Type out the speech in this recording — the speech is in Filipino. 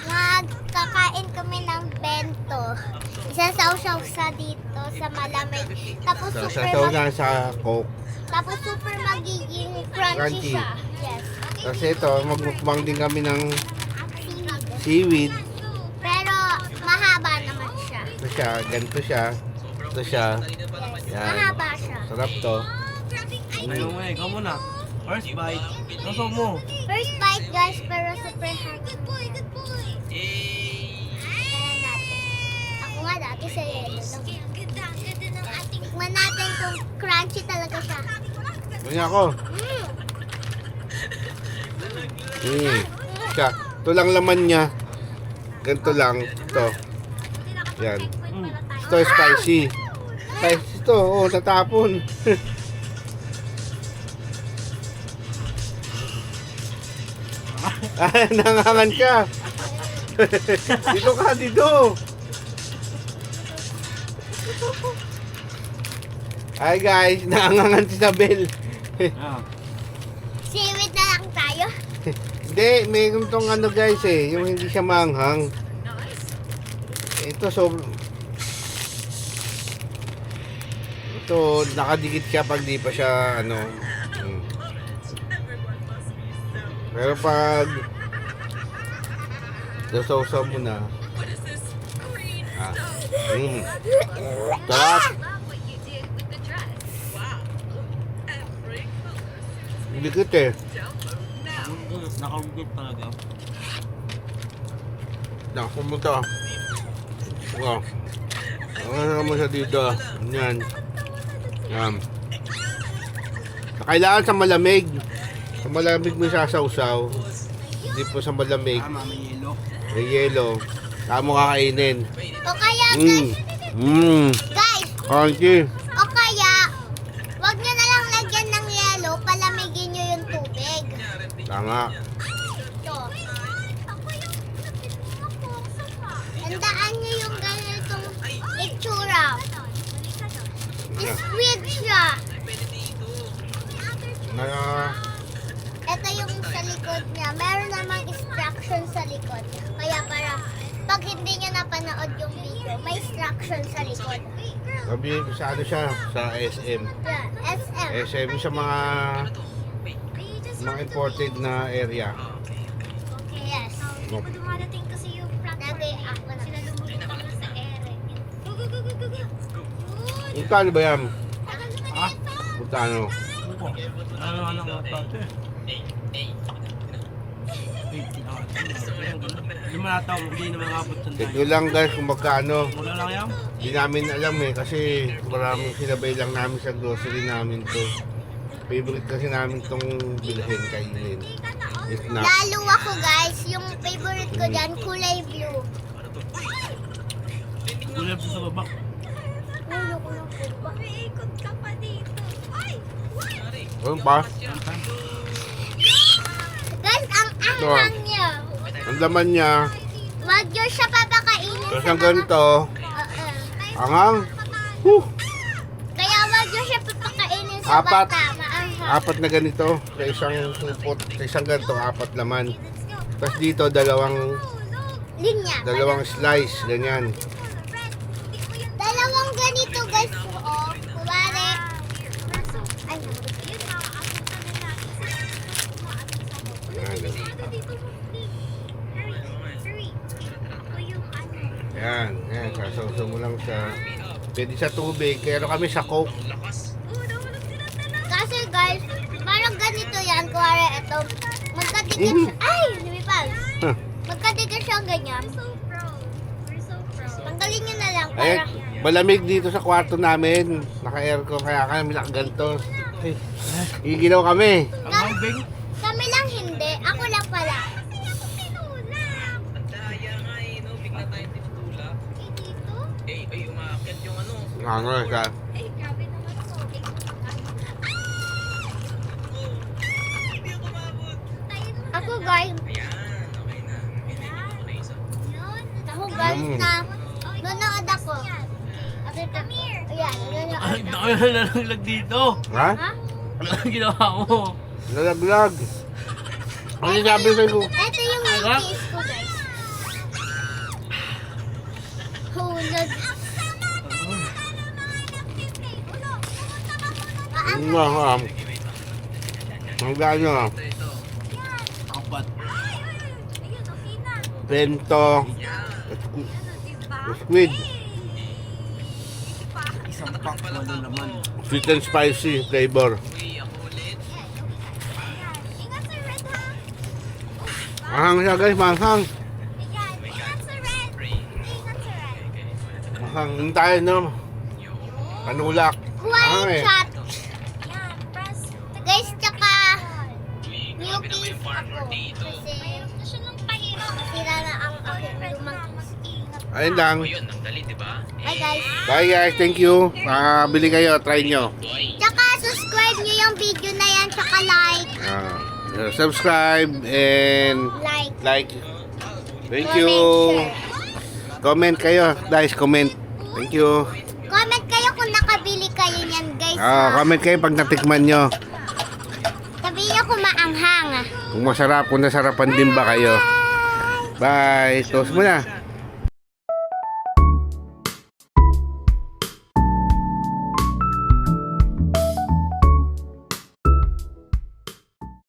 magkakain kami ng bento. Isasaw-saw sa dito sa malamig. Tapos Sa Coke. tapos super magiging crunchy siya. Yes. Kasi ito, magmukbang din kami ng Seaweed. seaweed. Pero mahaba naman siya. Ito siya, ganito siya. Ito siya. Yes. Yan. Mahaba siya. Sarap to. Ayun nga, ikaw muna. First bite. Nasok mo. First bite guys, pero super hard. Ayan natin. Ako nga dati sa yelo. Tikman natin kung crunchy talaga siya. Ganyan ako. Siya. Ito lang laman niya. Ganito lang. Ito. Yan. Ito spicy. Spicy ito. Oo, tatapon. Ah, nangangan ka. Dito ka, dito. Hi guys, nangangan si Isabel. Ah. Seaweed na lang tayo. Hindi, mayroon tong ano guys yung hindi siya maanghang. Ito ito nakadikit siya pag di pa siya ano. Pero pag nasawsaw mo na. Sarap. Dikit Nakaugit talaga. Nakapunta. Wow. Ano mo siya dito? Yan. Yan. Kailangan sa malamig. Sa malamig mo sasawsaw. Hindi po sa malamig. Tama, may yelo. May yelo. Saka mo kakainin. O kaya guys, guys, Crunchy. o kaya, wag nyo na lang lagyan ng yelo, palamigin nyo yung tubig. Tama. Ito. Tandaan nyo yung ganitong itsura. Sweet siya. Ito yung sa likod niya. Meron namang instruction sa likod. Kaya para pag hindi nyo napanood yung video, may instruction sa likod. Sabi sa ano siya? Sa SM. Yan, SM. SM sa mga imported na area. Yes. No. Dumadating kasi yung Lagi ako na. Sila lumulutang na sa ere. Magkano ba yan? Ha? Magkano? Ano nga pati? Lima na taon, hindi naman abot sa Ito lang guys kung magkano. Wala lang yan? Hindi namin alam kasi maraming sinabay lang namin sa grocery namin to. Favorite kasi namin tong bilhin kainin. Snack. Lalo ako guys, yung favorite ko dyan, kulay blue. Gulay po sa baba. Ulo ko ng pupa. Ikot ka pa dito. Ano pa? Guys, ang anghang niya. Ang laman niya, Wag nyo siya papakainin tapos sa ang ganito, Oo. anghang. Huh! Kaya wag nyo siya papakainin sa Apat. bata. Maanghang. Apat na ganito sa isang supot, sa isang ganito, apat laman. Tapos dito, dalawang Linya. slice, ganyan. Dalawang ganito guys. Oo. Kumari. Ay, Yan, yan, sasawsaw mo lang sa, pwede sa tubig, pero kami sa Coke. kasi guys, parang ganito yan. Kumari ito. Magkadikit siya. Ay, lumipad. Huh. Magkadikit siya ganyan. Tanggalin nyo na lang Ay, para. malamig dito sa kwarto namin. Naka-aircon, kaya kami nakaganto. Ay, igilaw kami. Ang hambing. Kami lang hindi. Ako lang pala. Ano siya? Ako guys. Ako guys na nanood ako. Ayan, Ang nanood ako. dami na nalaglag dito. Ha? Ha? Ano ang ginawa mo? Nalaglag. Ano sabi sa'yo? Ito yung case ko, guys. Hulog. Ang gano, Apat. bento, squid, Isang pack, walo naman. sweet and spicy flavor. Mahang siya guys, mahang. Mahang, yun tayo no. Panulak. Kuha yung eh. shot. Guys, tsaka new case ako. Kasi masira na ang aking lumang case. Ayun lang. Bye guys. Bye guys, thank you. Bili kayo, try nyo. Tsaka subscribe nyo yung video na yan. Tsaka like. Subscribe and Like. Thank you. Comment kayo, guys, comment. Thank you. Comment kayo kung nakabili kayo niyan, guys. ha? Comment kayo pag natikman nyo. Sabihin nyo kung maanghang. Kung masarap, kung nasarapan din ba kayo. Bye. Toast mo na.